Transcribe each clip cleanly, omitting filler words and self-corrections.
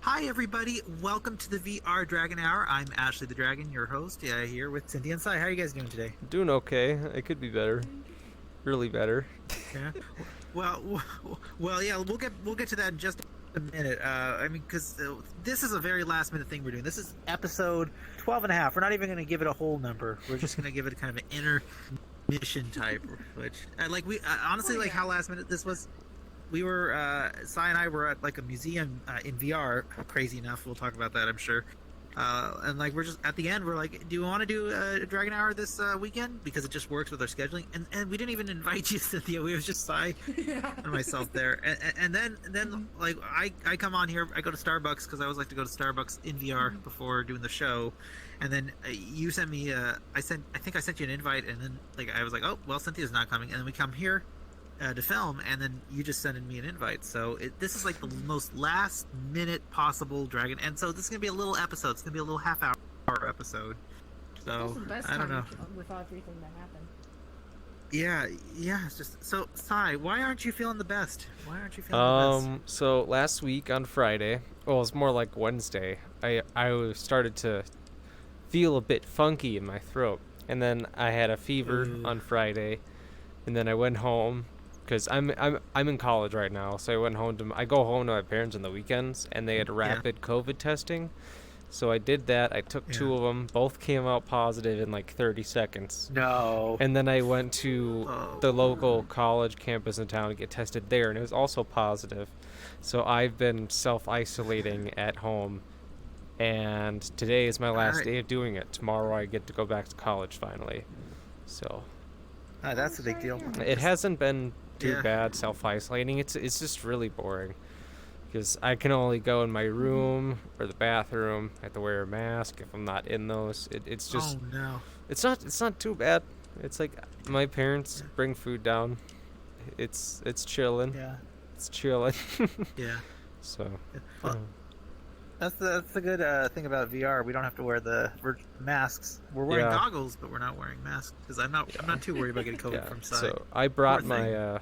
Hi, everybody. Welcome to the VR Dragon Hour. I'm Ashley the Dragon, your host, here with Cynthia and Sai. How are you guys doing today? Doing okay. It could be better. Really better. Yeah. Well, well, yeah. We'll get to that in just a minute. I mean, because this is a very last minute thing we're doing. This is episode 12 and a half. We're not even going to give it a whole number. We're just going to give it kind of an intermission type, which honestly like how last minute this was. We were Sai and I were at like a museum in VR. Crazy enough, we'll talk about that, I'm sure. And like we're just at the end, we're like, do you want to do a Dragon Hour this weekend? Because it just works with our scheduling. And we didn't even invite you, Cynthia. We was just Sai Yeah. and myself there. And then like I come on here. I go to Starbucks because I always like to go to Starbucks in VR before doing the show. And then you sent me. I think I sent you an invite, and then like I was like, oh well, Cynthia's not coming. And then we come here to film, and then you just sending me an invite. So this is like the most last minute possible Dragon, and so this is gonna be a little episode. It's gonna be a little half hour episode. This is So the best I don't time know. with everything that happened. Yeah. It's just so Sai, why aren't you feeling the best? Why aren't you feeling the best? So last week on Friday, well, it's more like Wednesday. I started to feel a bit funky in my throat, and then I had a fever Ooh. on Friday, and then I went home because I'm in college right now, so I go home to my parents on the weekends, and they had Yeah. rapid COVID testing. So I did that. I took Yeah. two of them. Both came out positive in like 30 seconds. No. And then I went to Oh. the local college campus in town to get tested there, and it was also positive. So I've been self-isolating at home, and today is my last Alright. day of doing it. Tomorrow I get to go back to college finally. So That's a I'm big sorry deal. to hear it hasn't been too Yeah. bad self-isolating. It's just really boring because I can only go in my room or the bathroom. I have to wear a mask if I'm not in those. It's just Oh no. it's not too bad. It's like my parents Yeah. bring food down. It's chilling. Yeah. It's chilling. Yeah. So Yeah. Well, uh, that's the good thing about VR. We don't have to wear the masks. We're wearing Yeah. goggles, but we're not wearing masks because I'm not too worried about getting COVID yeah. from Sai. So I brought Poor thing. my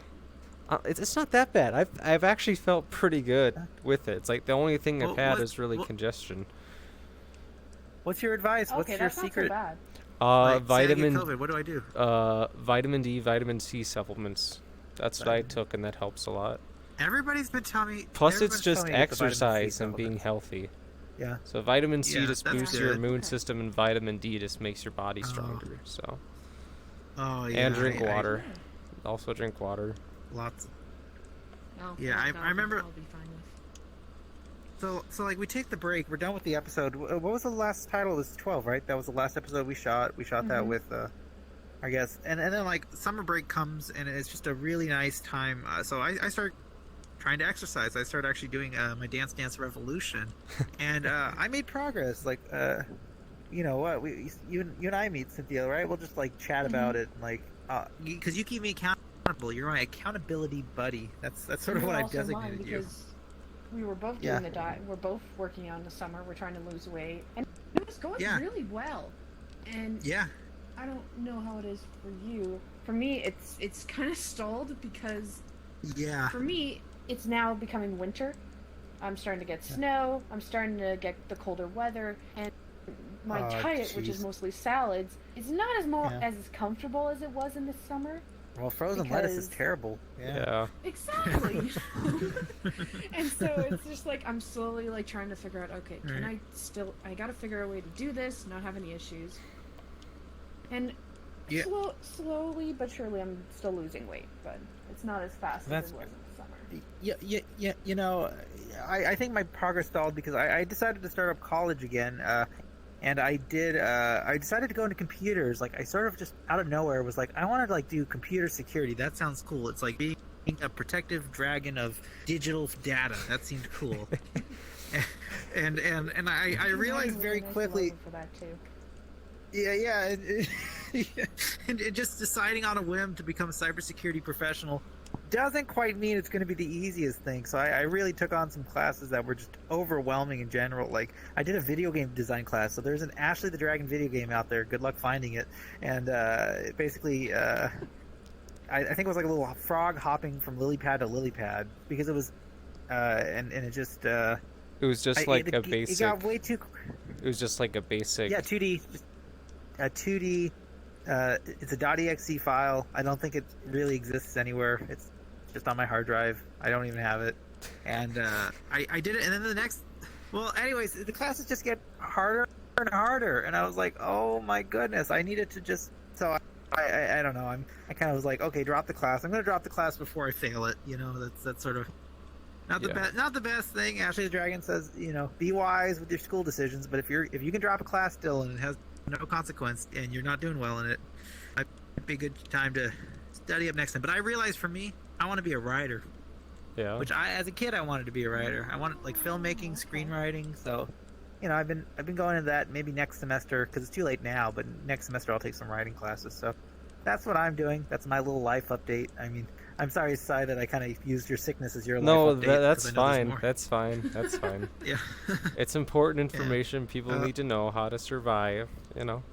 it's not that bad. I've actually felt pretty good with it. It's like the only thing I've Well, had what- is really what- congestion. What's your advice? What's Okay, your that's not so secret? bad. Like, say I get Vitamin COVID. What do I do? vitamin D, vitamin C supplements. That's what I Vitamin- took, and that helps a lot. Everybody's been telling me. Plus, it's everyone's just telling me to get the vitamin C exercise and being supplements. healthy. Yeah. So vitamin C Yeah, just that's boosts your good. immune Okay. system, and vitamin D just makes your body Oh. stronger. So Oh yeah. and drink I- water. Also drink water. Lots. Oh, Yeah, thank God, I remember- I'll be fine with. So like we take the break. We're done with the episode. What was the last title? It was 12, right? That was the last episode we shot. We shot that Mhm. with I guess. And then like summer break comes and it's just a really nice time. So I start trying to exercise. I started actually doing my Dance Revolution, and I made progress. Like you know what? You and I meet Cynthia, right? We'll just like chat about it, and, like because you keep me accountable. You're my accountability buddy. That's sort of You what were I've also mine designated you. because we were both Yeah. doing the diet. We're both working on the summer. We're trying to lose weight, and it was going Yeah. really well. And Yeah. I don't know how it is for you. For me, it's kind of stalled because Yeah. for me, it's now becoming winter. I'm starting to get snow. I'm starting to get the colder weather, and my Oh, diet, which is jeez. mostly salads, is not Yeah. as comfortable as it was in the summer. Well, frozen lettuce is because- terrible. Yeah. Exactly. And so it's just like I'm slowly like trying to figure out. Okay, can Right. I got to figure a way to do this, not have any issues. And Yeah. slowly but surely, I'm still losing weight, but it's not as fast That's as it was in the summer. Yeah. You know, I think my progress stalled because I decided to start up college again. And I did. I decided to go into computers. Like I sort of just out of nowhere was like, I wanted to like do computer security. That sounds cool. It's like being a protective dragon of digital data. That seemed cool. and I realized very quickly. For that too. Yeah. And just deciding on a whim to become a cybersecurity professional doesn't quite mean it's going to be the easiest thing. So I really took on some classes that were just overwhelming in general. Like I did a video game design class. So there's an Ashley the Dragon video game out there. Good luck finding it. And basically, I think it was like a little frog hopping from lily pad to lily pad because it was, and it just It was just like a It basic. got way too. It was just like a basic. Yeah, 2D. Just, 2D. It's a .exe file. I don't think it really exists anywhere. It's just on my hard drive. I don't even have it. And I did it, and then the next. Well, anyways, the classes just get harder and harder, and I was like, oh my goodness, I needed to just. So I don't know. I kind of was like, okay, drop the class. I'm gonna drop the class before I fail it. You know, that's sort of. Not the best thing. Ashley the Dragon says, you know, be wise with your school decisions. But if you can drop a class still and it has no consequence and you're not doing well in it, it'd be a good time to study up next time. But I realized for me, I want to be a writer. Yeah. Which as a kid, I wanted to be a writer. I wanted like filmmaking, screenwriting. So, you know, I've been going into that maybe next semester because it's too late now. But next semester I'll take some writing classes. So that's what I'm doing. That's my little life update. I mean. I'm sorry, Sai, that I kind of used your sickness as your No, life update. that's fine. That's fine. That's fine. Yeah. It's important information. People need to know how to survive. You know.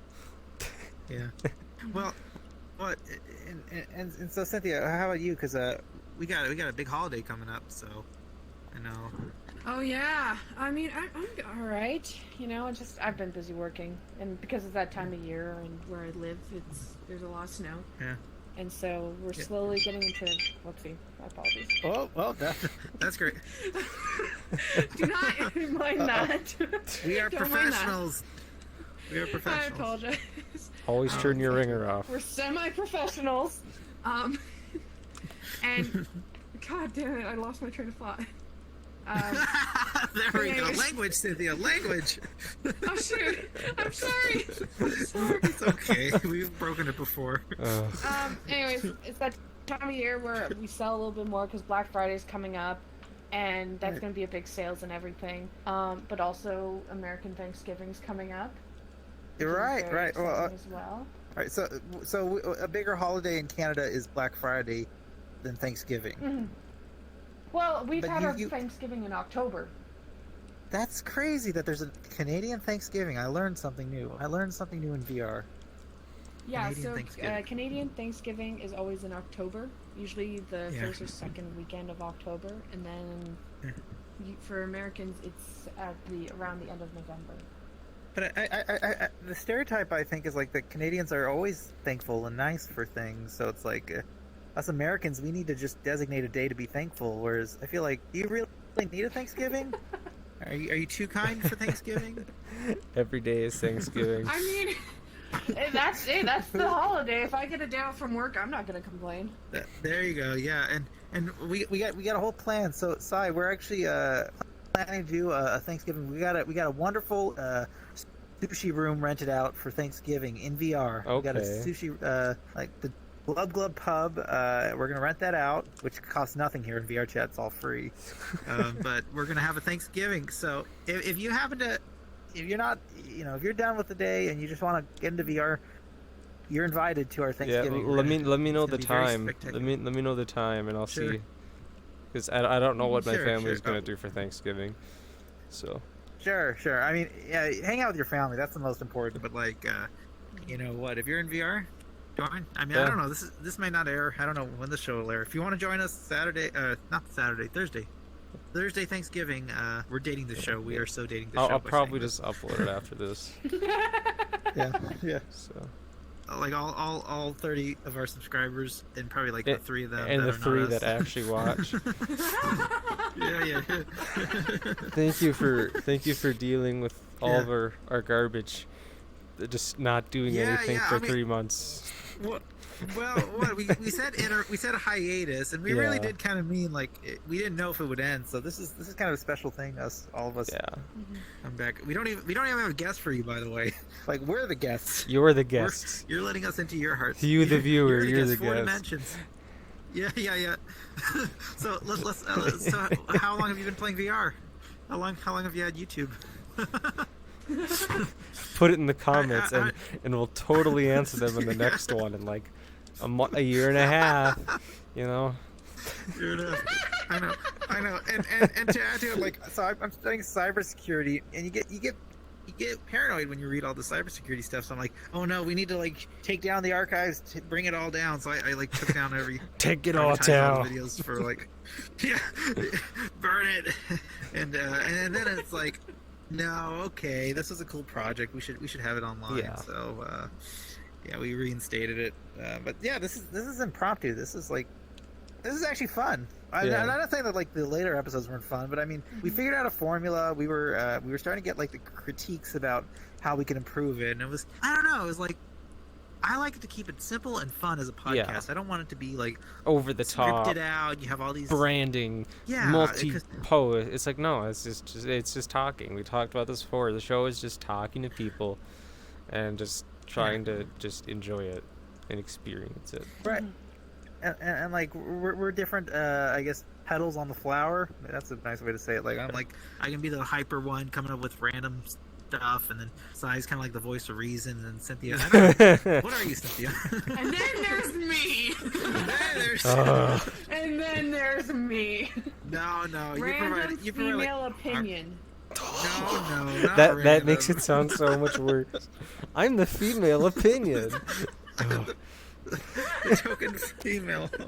Yeah. Well, what? And so Cynthia, how about you? Because we got a big holiday coming up, so I know. Oh yeah, I mean I'm all right. You know, I've been busy working, and because it's that time of year and where I live, there's a lot of snow. Yeah. And so we're slowly getting into. Whoopsie, my apologies. Oh well, that's great. Do not mind that. We are Don't mind that. professionals. We are I professionals. apologize. Always turn your ringer off. We're semi-professionals. And God damn it, I lost my train of thought. There we go. Language, Cynthia. Language. Oh shoot! I'm sorry. It's okay. We've broken it before. Anyways, it's that time of year where we sell a little bit more because Black Friday's coming up, and that's going to be a big sales and everything. But also American Thanksgiving's coming up. You're right. Right. Well, as well. All right. So a bigger holiday in Canada is Black Friday than Thanksgiving. Mm-hmm. Well, we've But had our you- Thanksgiving in October. That's crazy that there's a Canadian Thanksgiving. I learned something new. In VR. Yeah, Canadian so Thanksgiving. Canadian Thanksgiving is always in October, usually the Yeah. first or second weekend of October, and then for Americans, it's around the end of November. But I the stereotype I think is like the Canadians are always thankful and nice for things. So it's like us Americans, we need to just designate a day to be thankful. Whereas I feel like, do you really need a Thanksgiving? Are you too kind for Thanksgiving? Every day is Thanksgiving. I mean, that's the holiday. If I get a day off from work, I'm not gonna complain. There you go. Yeah, and we got a whole plan. So Sai, we're actually planning to do a Thanksgiving. We got a wonderful sushi room rented out for Thanksgiving in VR. We got a Okay. sushi like the Glub Pub. We're gonna rent that out, which costs nothing here in VR chat. It's all free. But we're gonna have a Thanksgiving. So if you happen to, if you're not, if you're done with the day and you just want to get into VR, you're invited to our Yeah, Thanksgiving. let me know It's the gonna be very time. spectacular. Let me know the time, and I'll Sure. see. Because I don't know what my Sure, family is sure. gonna do for Thanksgiving. So Sure. I mean, yeah, hang out with your family. That's the most important. But like, you know what? If you're in VR, join. I mean, I Yeah. don't know. This might not air. I don't know when the show will air. If you want to join us Thursday Thanksgiving. We're dating the show. We are so dating the show. I'll by probably saying just upload it after this. this. yeah. So Like all 30 of our subscribers, and probably like the 3 of them. and that the are not 3 us. that actually watch. yeah. Thank you for dealing with all of our garbage. Just not doing anything for I mean, 3 months. What we said we said a hiatus, and we really Yeah. did kind of mean like we didn't know if it would end. So this is kind of a special thing. All of us Yeah, come back. We don't even have a guest for you, by the way. Like we're the guests. you're the guest. You're letting us into your hearts. You, the viewer, you're the Four guest. dimensions. Yeah. So let's. So how long have you been playing VR? How long have you had YouTube? Put it in the comments, and we'll totally answer them in the next one in like a year and a half. You know. Fair enough. I know. And to add to it, like, so I'm studying cybersecurity, and you get paranoid when you read all the cybersecurity stuff. So I'm like, oh no, we need to like take down the archives, to bring it all down. So I like took down every Take it all advertise all down. the videos for like, yeah, burn darn it. And then it's like, no, okay, this was a cool project. We should have it online. Yeah. So yeah, we reinstated it. But yeah, this is impromptu. This is actually fun. Yeah. I'm not saying that like the later episodes weren't fun, but I mean, we figured out a formula. We were starting to get like the critiques about how we can improve it, and it was, I don't know, it was like, I like to keep it simple and fun as a podcast. Yeah. I don't want it to be like Over the top, scripted out. You have all these branding, Yeah, multi-post. It's like, no, it's just talking. We talked about this before. The show is just talking to people and just trying to just enjoy it and experience it. right. And like we're different. I guess petals on the flower. That's a nice way to say it. Like I can be the hyper one coming up with random stuff, and then Sai's kind of like the voice of reason, and Cynthia. I don't know. What are you, Cynthia? And then there's me. And And then there's me. no, Random you female provide opinion. no, not That random. makes it sound so much worse. I'm the female opinion. Token female. Oh,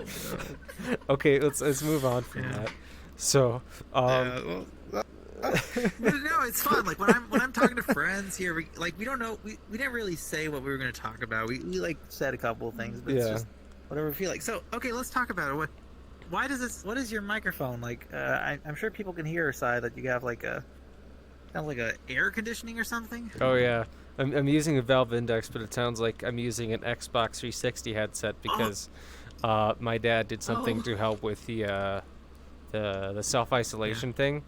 no. Okay, let's move on from Yeah. that. So, Well, but no, it's fun. Like when I'm talking to friends here, we don't know. We didn't really say what we were going to talk about. We like said a couple of things, but it's Yeah. just whatever we feel like. So okay, let's talk about it. Why does this? What is your microphone like? I'm sure people can hear aside that you have like a sounds like a air conditioning or something. oh yeah, I'm using a Valve Index, but it sounds like I'm using an Xbox 360 headset because my dad did something Oh. to help with the self-isolation thing.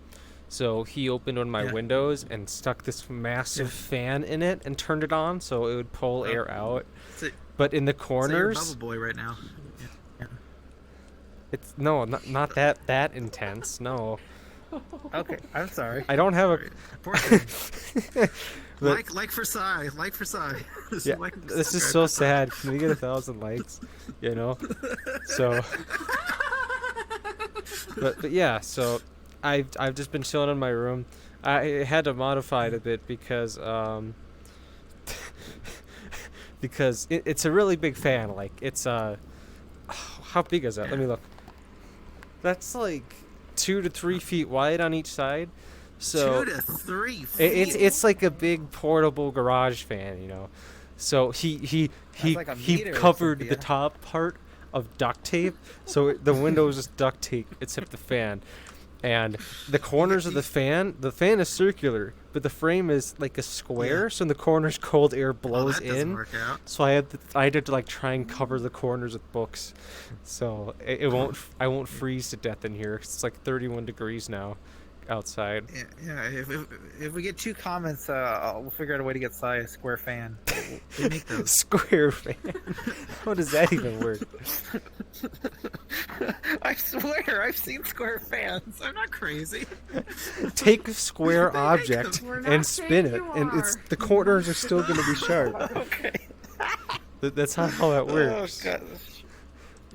So he opened one of my Yeah. windows and stuck this massive fan in it and turned it on so it would pull air out. So, But in the so you're corners, Bubble Boy right now. Yeah. it's no, not that intense. No, Okay, I'm sorry. I don't have a. Sorry. Poor thing. But- like for Psy. Yeah, this is so sad. Can we get 1,000 likes? You know, so. But yeah, so I've just been chilling in my room. I had to modify it a bit because because it's a really big fan. Like it's how big is that? Let me look. That's like 2 to 3 feet wide on each side. So 2 to 3 feet. it's like a big portable garage fan, you know. So he like a he meter or covered something, the yeah. top part of duct tape, so the window is just duct tape except the fan, and the corners of the fan is circular, but the frame is like a square, Yeah. so in the corners cold air Oh, blows that doesn't in. work out. So I had to like try and cover the corners with books, so it won't I won't freeze to death in here. It's like 31 degrees now outside. Yeah. If we get 2 comments, we'll figure out a way to get Psy a square fan. We make those. Square fan. How does that even work? I swear, I've seen square fans. I'm not crazy. Take a square They make object them. We're not and spin saying it, you and it's are. the corners are still going to be sharp. Okay. That's not how that works. Oh, gosh.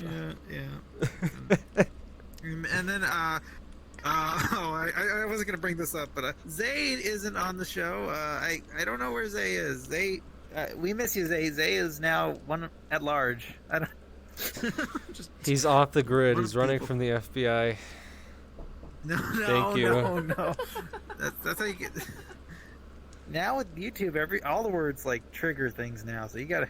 Yeah. And then, I wasn't gonna bring this up, but Zay isn't on the show. I don't know where Zay is. Zay, we miss you, Zay. Zay is now one at large. I don't. Just He's off the grid. What He's do running people- from the FBI. no. Thank you. No. That's how you get. Now with YouTube, all the words like trigger things now, so you gotta.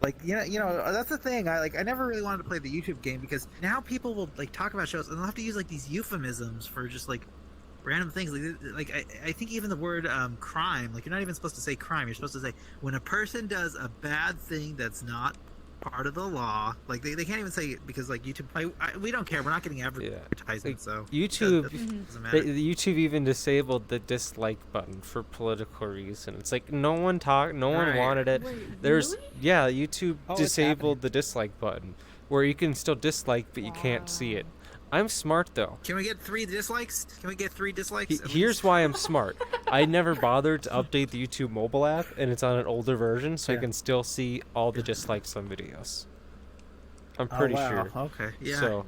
Like you know that's the thing. I never really wanted to play the YouTube game because now people will like talk about shows and they'll have to use like these euphemisms for just like random things. Like I think even the word crime, like you're not even supposed to say crime. You're supposed to say when a person does a bad thing that's not part of the law. Like they can't even say it because like YouTube. We don't care. We're not getting advertising, Like, so YouTube- that doesn't matter. The YouTube even disabled the dislike button for political reason. It's like no one Right. wanted it. Wait, There's really? yeah, YouTube Oh, it's disabled the dislike button, where you can still dislike but you can't see it. I'm smart though. Can we get 3 dislikes? Can we get 3 dislikes? at Here's least? why I'm smart. I never bothered to update the YouTube mobile app, and it's on an older version, so I Yeah. can still see all the dislikes on videos. I'm Oh, pretty wow. sure. Okay. Yeah. So,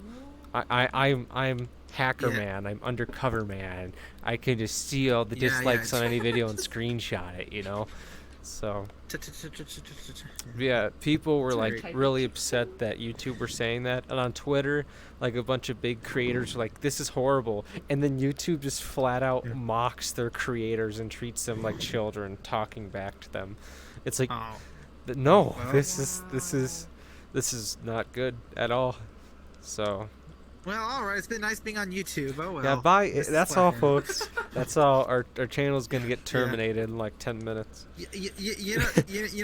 I'm hacker Yeah. man. I'm undercover man. I can just see all the Yeah, yeah, dislikes on it's- any video and screenshot it. You know. So yeah, people were like Sorry. really upset that YouTube were saying that, and on Twitter, like a bunch of big creators were like, "This is horrible," and then YouTube just flat out Yeah. mocks their creators and treats them like children, talking back to them. It's like, Oh. no, Well- this is not good at all. So Well, all right. It's been nice being on YouTube. Oh well. yeah, bye. This is That's all, platform. folks. That's all. Our channel's gonna get terminated in like 10 minutes. You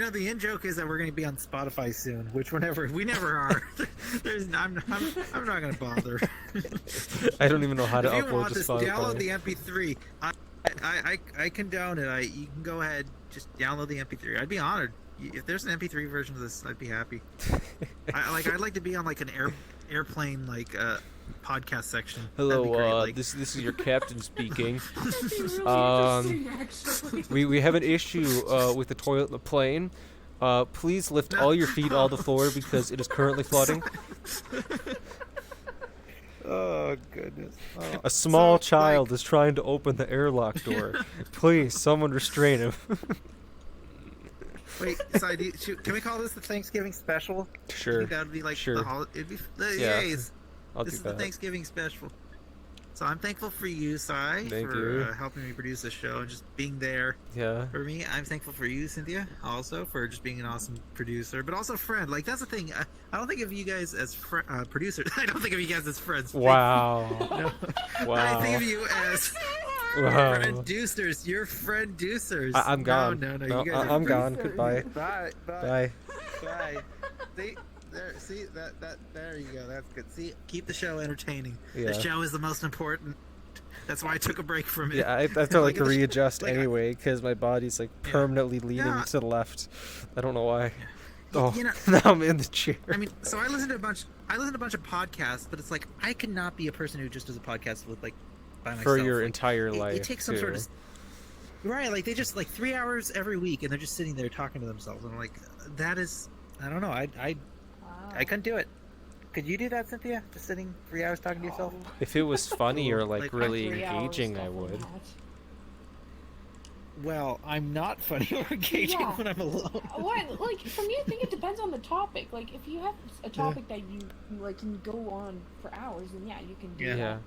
know the in joke is that we're going to be on Spotify soon, which we never are. I'm not going to bother. I don't even know how to If you upload want to this, download Spotify. the MP3. I condone it. You can go ahead, just download the MP3. I'd be honored if there's an MP3 version of this. I'd be happy. I'd like to be on like an airplane like podcast section. That'd be Hello, great, like- this is your captain speaking. That'd be really Um, interesting, actually. We have an issue with the toilet in the plane. Please lift all your feet off the floor because it is currently flooding. Oh goodness. Oh. A small So, child is trying to open the airlock door. Please, someone restrain him. Wait, so can we call this the Thanksgiving special? I Sure, think that would be like sure. the holiday. It'd be Yeah, yays. I'll This do is the that. Thanksgiving special. So I'm thankful for you, Sai, Thank for you. helping me produce this show and just being there Yeah. for me. I'm thankful for you, Cynthia, also for just being an awesome producer, but also friend. Like that's the thing. I don't think of you guys as producers. I don't think of you guys as friends. Wow. No. Wow. I think of you as Wow. friend deucers. You're friend deucers. I'm gone. No, No, you guys are I'm gone. producers. Goodbye. Bye. Bye. Bye. Bye. See that there you go. That's good. See, keep the show entertaining. Yeah. The show is the most important. That's why I took a break from it. Yeah, I have to like Like, the sh- readjust like, I- anyway because my body's like Yeah. permanently leaning Yeah. to the left. I don't know why. Oh, You know, now I'm in the chair. I mean, so I listen to a bunch of podcasts, but it's like I cannot be a person who just does a podcast with like by myself. for your Like, entire it, life. it takes some too. sort of right. Like they just like 3 hours every week, and they're just sitting there talking to themselves. And I'm like, that is, I don't know. I couldn't do it. Could you do that, Cynthia? Just sitting 3 hours talking to yourself? If it was funny or like Like, really engaging, I would. Well, I'm not funny or engaging Yeah. when I'm alone. What? Like for me, I think it depends on the topic. Like if you have a topic that you like can go on for hours, then yeah, you can do Yeah. that. Yeah.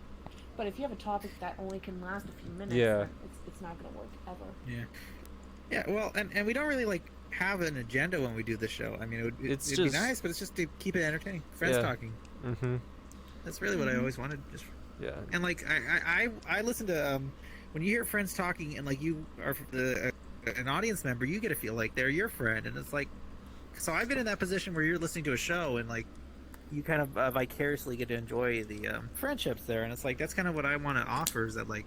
But if you have a topic that only can last a few minutes, Yeah. then it's not gonna work ever. Yeah. Yeah, well, and we don't really like have an agenda when we do the show. I mean, It's it'd just- be nice, but it's just to keep it entertaining. Friends Yeah. talking. Mm-hmm. That's really what I always wanted. Just Yeah. and like I listen to when you hear friends talking and like you are an audience member, you get to feel like they're your friend, and it's like so I've been in that position where you're listening to a show and like you kind of vicariously get to enjoy the friendships there, and it's like that's kind of what I want to offer is that like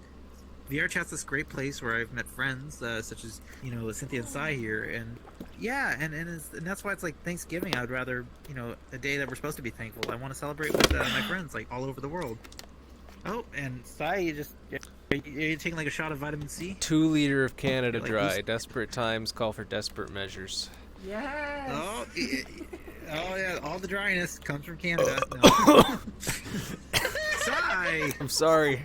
VR Chat's this great place where I've met friends such as Cynthia and Sai here, and yeah, and that's why it's like Thanksgiving. I'd rather a day that we're supposed to be thankful. I want to celebrate with my friends like all over the world. Oh, and Sai, are you taking like a shot of vitamin C? 2 liter of Canada Like Dry. these- Desperate times call for desperate measures. Yes. Oh, oh yeah, all the dryness comes from Canada. No. Sai, I'm sorry.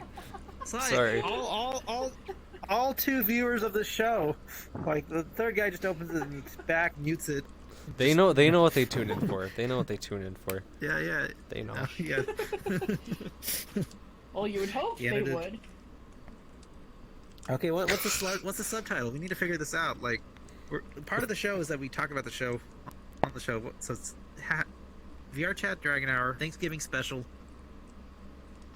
Sai, Sorry. all 2 viewers of the show. Like the third guy just opens it and he's back, mutes it. They know what they tune in for. They know what they tune in for. Yeah. They know. Yeah. Well, you would hope Yeah, they it is. would. Okay, what's the subtitle? We need to figure this out. Like, part of the show is that we talk about the show on the show. So it's VR Chat Dragon Hour Thanksgiving special,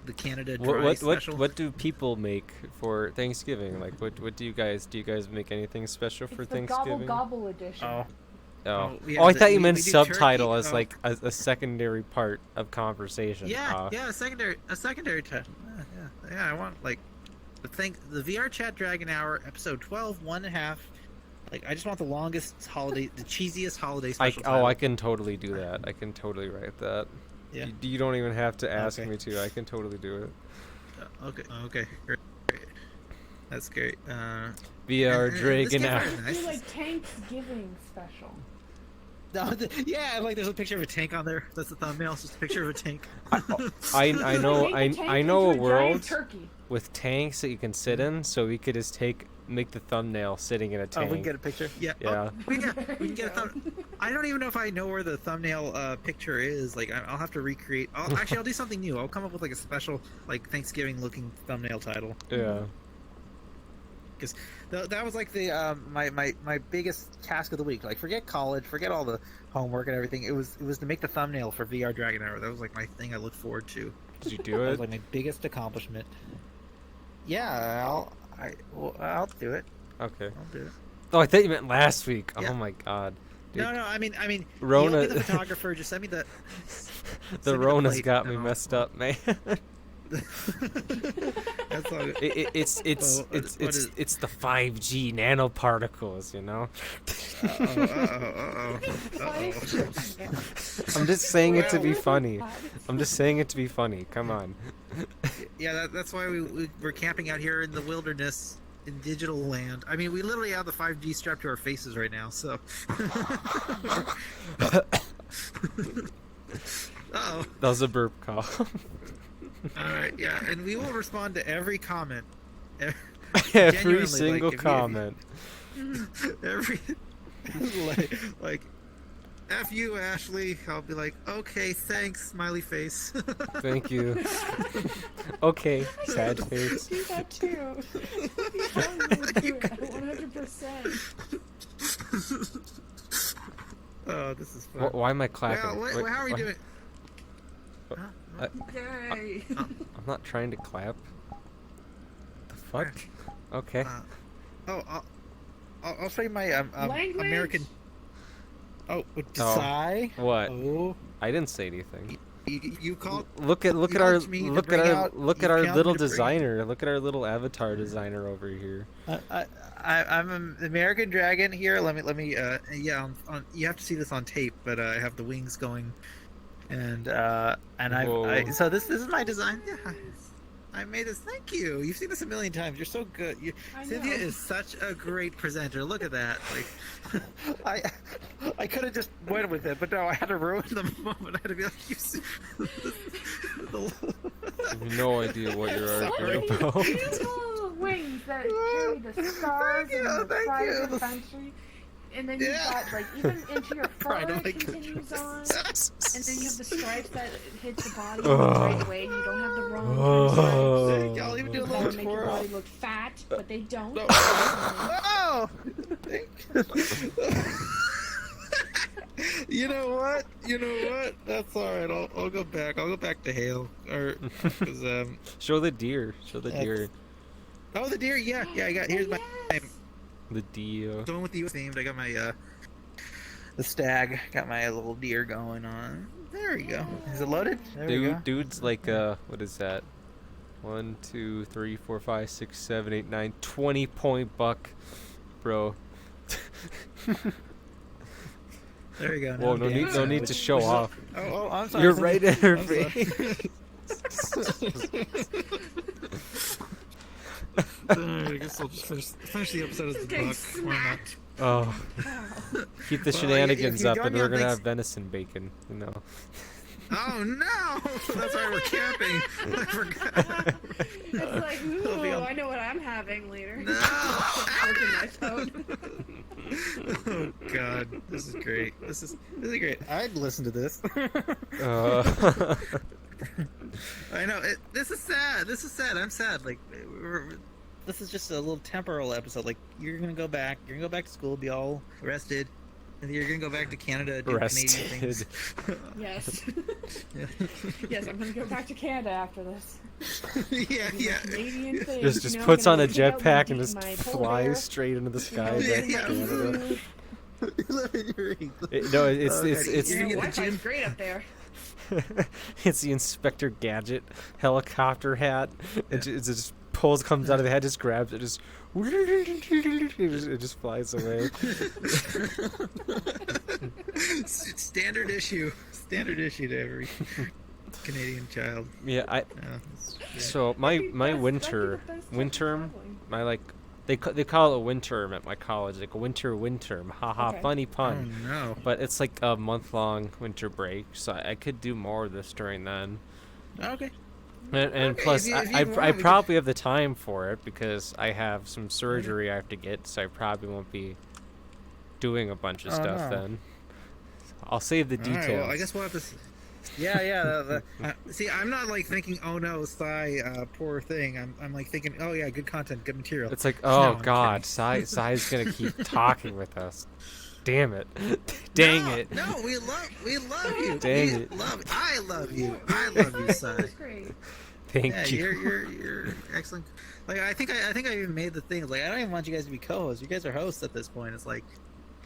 the Canada Dry special. What do people make for Thanksgiving? Like what do you guys make anything special for It's the Thanksgiving? gobble gobble edition. Oh, Oh, yeah, oh, I thought you meant we do subtitle turkey. as Oh. like a secondary part of conversation. yeah, a secondary tab. Yeah. I want like the VR Chat Dragon Hour episode 12, 1.5. Like, I just want the longest holiday, the cheesiest holiday special. title. I can totally do that. I can totally write that. Yeah. You don't even have to ask Okay. me to. I can totally do it. Okay, great. That's great. VR and this Dragon game Hour. is nice. Do like Thanksgiving special. No, yeah, like there's a picture of a tank on there. That's the thumbnail. It's just a picture of a tank. I know Make the tank I know a into giant world turkey. with tanks that you can sit in, so we could just take make the thumbnail sitting in a Oh, tank. we can get a picture. Yeah. Yeah. Oh, we can get a thumb. I don't even know if I know where the thumbnail picture is. Like, I'll have to recreate. I'll do something new. I'll come up with like a special, like Thanksgiving-looking thumbnail title. Yeah. Because that was like the my biggest task of the week. Like, forget college, forget all the homework and everything. It was to make the thumbnail for VR Dragon Hour. That was like my thing I looked forward to. Did you do That was it? like my biggest accomplishment. Yeah, I'll do it. Okay. I'll do it. Oh, I thought you meant last week. Yeah. Oh my god. Dude, No, I mean, Rona- you'll be the photographer. Just send me the. the send me Rona's plate got me and messed I'll- up, man. That's all good. It's Well, what is- it's the 5G nanoparticles, you know. Uh-oh. I'm just saying it to be Well- funny. I'm just saying it to be funny. Come on. Yeah, that's why we're camping out here in the wilderness in digital land. I mean, we literally have the 5G strapped to our faces right now. So. Uh-oh. That was a burp call. All right. Yeah, and we will respond to every comment. Every Genuinely, single like, if you- comment. Every like F you, Ashley. I'll be like, okay, thanks, smiley face. Thank you. Okay, sad face. Do that too. You totally would do it 100%. Oh, this is fun. Why am I clapping? Well, how are we why- doing? Yay! I'm not trying to clap. The fuck? Okay. I'll show you my Language? American. Oh, sigh. What? Oh, I didn't say anything. you called. Look at you our asked me to bring out- look you at our challenged me little to bring- designer. Look at our little avatar designer over here. I'm an American Dragon here. Let me. Yeah, you have to see this on tape, but I have the wings going, and Whoa. so this is my design. Yeah, I made this. Thank you. You've seen this a million times. You're so good. I Cynthia know. is such a great presenter. Look at that. Like, I could have just went with it, but no, I had to ruin the moment. I had to be like, you see, I have no idea what you're Sorry. arguing about. Beautiful wings that carry the stars Thank you, and the thank pride you. of the country. And then you've Yeah. got, like, even into your fur Pride of it my continues country. on. And then you have the stripes that hit the body in Ugh. the right way. You don't have the wrong Oh. I'll even do a stripes. little That make your twirl. body look fat, but they don't. No. Oh! You know what? That's all right. I'll go back. I'll go back to Hale, or because Show the deer. Show the That's- deer. oh, the deer. Yeah. I got. Here's my. Yes. The deer. Going with the US themed. I got my the stag. Got my little deer going on. There we go. Is it loaded? There we go. Dude's like what is that? 1, 2, 3, 4, 5, 6, 7, 8, 9, 20-point buck, bro. There you go. Whoa, now no need, I'm no need to show Which is- off. Oh, I'm sorry. You're right in her I'm sorry. face. I guess I'll just finish the episode as the Getting buck. Why not? smacked. Oh, Wow. keep the Well, shenanigans if you're up, going and we're on gonna Thanks- have venison bacon. You know. Oh no! That's why we're camping. I forgot. It's like, It'll be ooh, on- I know what I'm having later. No! Working my phone. Oh god, this is great. This is great. I'd listen to this. I know. This is sad. I'm sad. Like, this is just a little temporal episode. Like, you're gonna go back. You're gonna go back to school, be all rested, and then you're gonna go back to Canada, do Canadian things. Yes. Yeah. Yes, I'm gonna go back to Canada after this. yeah. Canadian thing. just you know, puts I'm on a gonna take out jetpack my- and just my polar bear, flies straight into the you sky. know, back to yeah. Canada. food. No, it's Okay. it's You know, You're gonna Wi-Fi's gym- great up there. it's the Inspector Gadget helicopter hat. It just pulls, comes out of the head, just grabs it, it just flies away. Standard issue to every Canadian child. Yeah, Yeah, it's great. so my That'd be winter the best wind type of term, traveling. my like they call it a wind term at my college, like a winter term. Haha, Okay. funny Oh pun. no. But it's like a month-long winter break, so I could do more of this during then. Okay. And Okay, plus, if you I want, we could- probably have the time for it because I have some surgery I have to get, so I probably won't be doing a bunch of Oh, stuff no. then. I'll save the All details. right, well, I guess we'll have to. Yeah. See, I'm not like thinking, oh no, Sai, poor thing. I'm like thinking, oh yeah, good content, good material. It's like, No, oh I'm God, kidding. Sai's gonna keep talking with us. Damn it! Dang No, it! No, we love you. Dang We it. I love you. I love you, Sai. That's great. Thank Yeah, you. you're excellent. Like I think I even made the thing. Like I don't even want you guys to be co-hosts. You guys are hosts at this point. It's like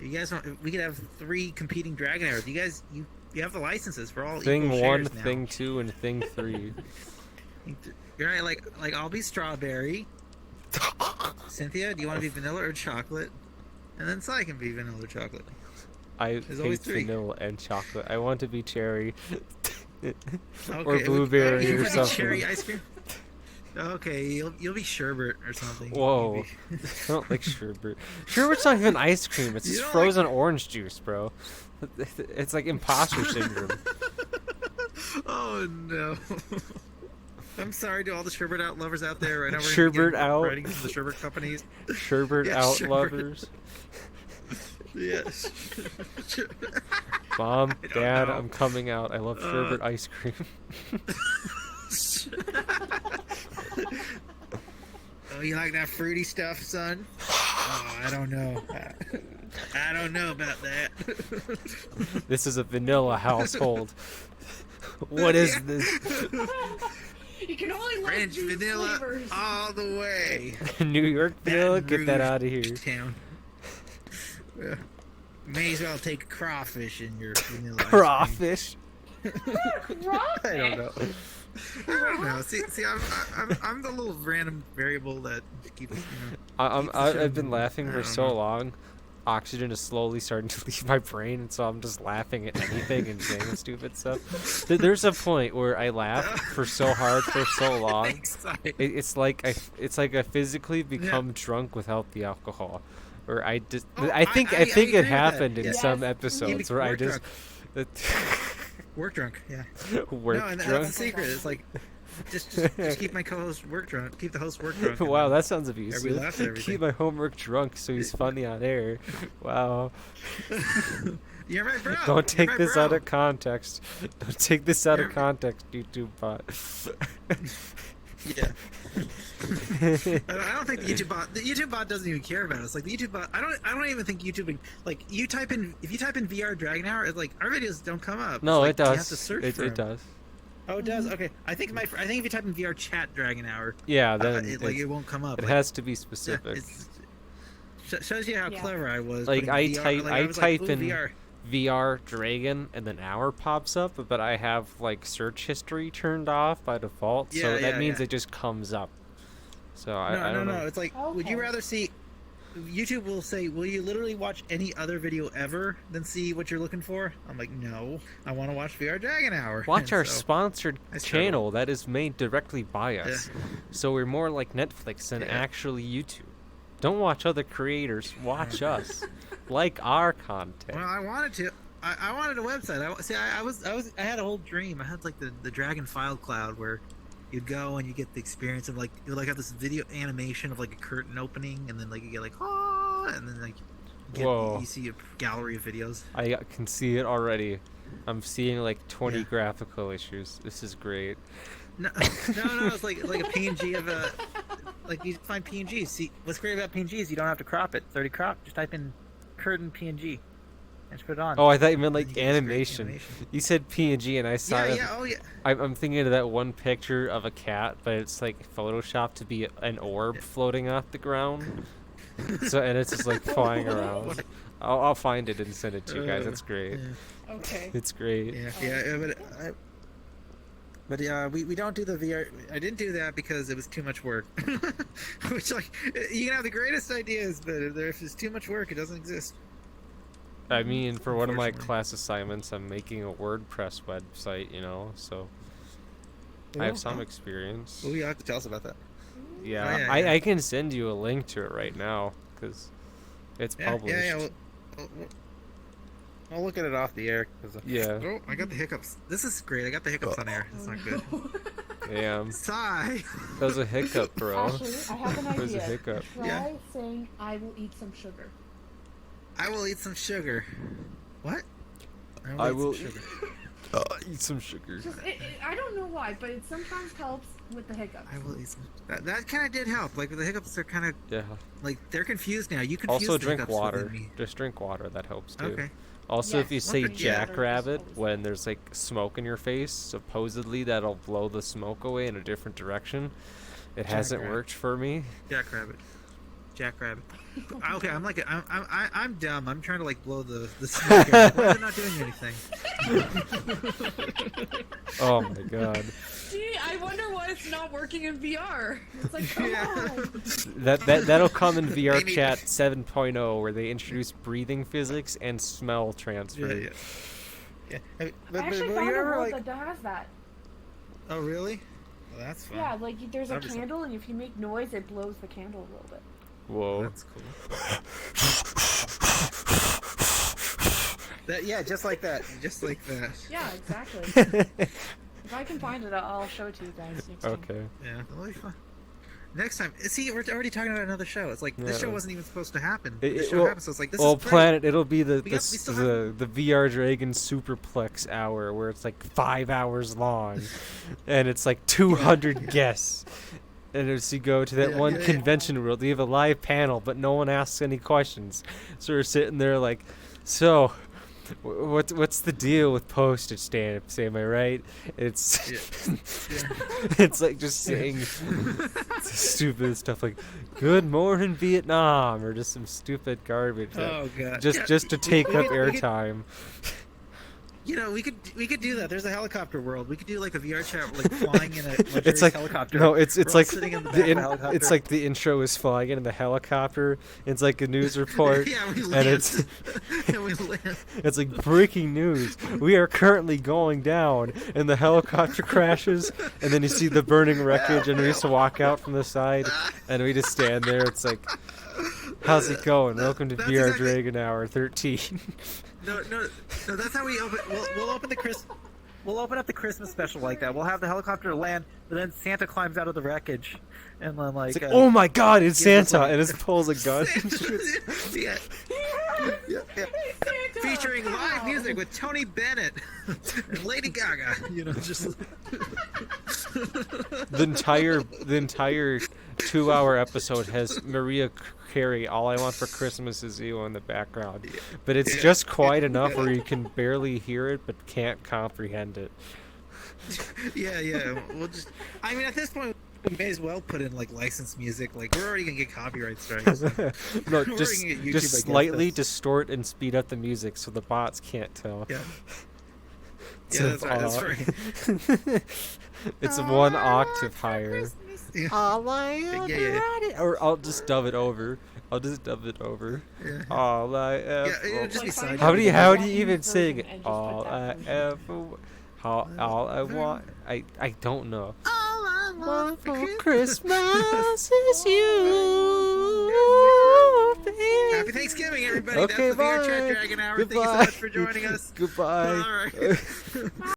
you guys. We could have 3 competing Dragon Arrows. You guys, you have the licenses for all Thing equal 1, shares now. Thing 2, and Thing 3. You're right. Like I'll be strawberry. Cynthia, do you want to be vanilla or chocolate? And then Sai can be vanilla or chocolate. I There's always hate 3. vanilla and chocolate. I want to be cherry. Okay, Or blueberry you or can be something. Cherry ice cream. Okay, you'll be sherbet or something. Whoa. You'll be- I don't like sherbet. Sherbet's not even ice cream. It's You just don't frozen orange juice, bro. It's like imposter syndrome. Oh no. I'm sorry to all the sherbet out lovers out there right now. We're Sherbet getting out. writing from the sherbet companies. Sherbet Yeah, out sherbet. lovers. Yes. Mom, I don't Dad, know. I'm coming out. I love sherbet ice cream. Oh, you like that fruity stuff, son? Oh, I don't know. I don't know about that. This is a vanilla household. What is Yeah. You can only like Ranch these vanilla flavors. all the way. this? New York vanilla? Baton Get that Rouge out of here. Town. Yeah. May as well take crawfish in your vanilla. ice cream. Crawfish. I don't know. I don't know. See, I'm the little random variable that keeps, you know. I've been laughing I for don't so know. long. Oxygen is slowly starting to leave my brain, and so I'm just laughing at anything and saying stupid stuff. There's a point where I laugh for so hard for so long. Thanks, Sai. It's like I physically become drunk without the alcohol, or I just Oh, I think I think agree it with that. happened in Yes. some You episodes become where I work just Work drunk, yeah. work No, and drunk. that's the secret. It's like just keep my co-host work drunk. Keep the host work drunk. and Wow, then- that sounds Everybody abusive. laughs at everything. Keep my homework drunk so he's funny on air. Wow. You're right, bro. Don't take You're right, this bro. out of context. Don't take this out of You're- context, YouTube bot. Yeah. I don't think the YouTube bot doesn't even care about us. Like the YouTube bot, I don't even think YouTube, like if you type in VR Dragon Hour, it's like our videos don't come up. No, It's it like, does. You have to search for It 'em. does. Oh, it does. Okay, I think if you type in VR Chat Dragon Hour, Yeah, then it won't come up. it Like, has to be yeah, specific. shows you how Yeah. clever I was. Like, putting I VR type- like, I was like, type "Ooh, in- VR. VR Dragon and then hour pops up, but I have like search history turned off by default, so Yeah, that yeah, means yeah. it just comes up. So I No, don't know. no. It's like, would you Okay. rather see? YouTube will say, "Will you literally watch any other video ever than see what you're looking for?" I'm like, "No, I want to watch VR Dragon Hour." Watch our So, sponsored I struggle. channel that is made directly by us. So we're more like Netflix than Yeah. actually YouTube. Don't watch other creators, watch us. Like our content. Well, I wanted to. I wanted a website. I had a whole dream. I had like the Dragon File Cloud where you'd go and you get the experience of like you would like have this video animation of like a curtain opening and then like you get like and then like Whoa. you see a gallery of videos. I can see it already. I'm seeing like 20 Yeah. graphical issues. This is great. No, no, it's like a PNG of a like you find PNGs. See, what's great about PNG is you don't have to crop it. 30 crop. Just type in curtain PNG and just put it on. Oh, I thought you meant And like you get this great animation. animation. You said PNG and I saw Yeah, it. yeah, oh yeah. I'm thinking of that one picture of a cat, but it's like photoshopped to be an orb floating off the ground. So and it's just like flying around. I'll find it and send it to you guys. That's great. Yeah. Okay. It's great. Yeah, but we don't do the VR. I didn't do that because it was too much work. Which like you can have the greatest ideas, but if there's too much work, it doesn't exist. I mean, for one of my Unfortunately. class assignments, I'm making a WordPress website, so I have some experience. Well, you have to tell us about that. Yeah, yeah, I yeah. can send you a link to it right now because it's Yeah, published. yeah. I'll look at it off the air. 'Cause, Yeah. Oh, I got the hiccups. This is great. I got the hiccups on air. That's not good. Damn. Sigh. That was a hiccup, bro. Ashley, I have an That was a idea. hiccup. Try Yeah. saying, I will eat some sugar. I will eat some sugar. What? I eat some will sugar. eat some sugar. Just, I don't know why, but it sometimes helps with the hiccups. I will eat some. That kind of did help. Like the hiccups are kind of Yeah. like they're confused now. You confused Also the drink hiccups within water. me. Just drink water. That helps too. Okay. Also, Yes, if you water say and jackrabbit water is when there's like smoke in your face, supposedly that'll blow the smoke away in a different direction. It hasn't Jackrabbit. worked for me. Jackrabbit. Jackrabbit. Okay, I'm dumb. I'm trying to like blow the smoke. Why is it not doing anything? Oh my god. Gee, I wonder why it's not working in VR. It's like, come Yeah. on. That'll come in VR Maybe- Chat 7.0 where they introduce breathing physics and smell transfer. Yeah. Yeah. I actually you found a ever, world like- that has that. Oh really? Well, that's fun. Yeah, like there's a That'd be something. candle, and if you make noise, it blows the candle a little bit. Whoa. That's cool. Yeah, just like that. Just like that. Yeah, exactly. If I can find it, I'll show it to you guys next time. Okay. Yeah, that'll be fun. Next time, see, we're already talking about another show. It's like this Yeah. show wasn't even supposed to happen. It- This it- show well- happened, so it's like this Well, is great. Planet, it'll be the We still the VR Dragon Superplex hour where it's like 5 hours long, and it's like 200 guests. And as you go to that Yeah, one yeah, yeah. convention world, you have a live panel, but no one asks any questions. So we're sitting there like, so, what's the deal with postage stamps? Am I right? It's it's like just saying stupid stuff like "Good morning, Vietnam" or just some stupid garbage. that- Oh god. just Yeah, just to take we up could- we could- airtime. You know, we could do that. There's a helicopter world. We could do like a VR chat, like flying in a luxurious It's like helicopter. no, it's We're all like sitting in the the back of in, the helicopter. it's like the intro is flying in the helicopter. It's like a news report, Yeah, we and land. it's And we land. it's like breaking news. We are currently going down, and the helicopter crashes, and then you see the burning wreckage, and we just walk out from the side, and we just stand there. It's like, how's it going? Welcome to That's VR exactly- Dragon Hour 13. No, that's how we open. We'll open the We'll open up the Christmas special like that. We'll have the helicopter land, but then Santa climbs out of the wreckage, and then like, It's like, oh my God, it's give us, Santa, like- and it pulls a gun. yeah. Yeah. Featuring live music with Tony Bennett and Lady Gaga. You know, just The entire 2-hour episode has Maria Carey, "All I Want for Christmas Is You" in the background, but it's Yeah. just quiet enough where you can barely hear it but can't comprehend it. yeah. We'll just. I mean, at this point, we may as well put in like licensed music. Like we're already gonna get copyright strikes. No, We're just gonna get YouTube just against slightly us. distort and speed up the music so the bots can't tell. Yeah. So, Yeah, that's right. It's 1 octave higher. Yeah. All I ever Yeah. wanted- Or I'll just dub it over. Yeah. All I ever. it'll just be Like, side. How do you Japanese even version sing? and just put All that I version. ever. All I want. I don't know. All I want For Christmas is you. Happy Thanksgiving, everybody. Okay, That's the VR Chat bye. Dragon Hour. Thank you so Goodbye. much for joining us. Goodbye. All right.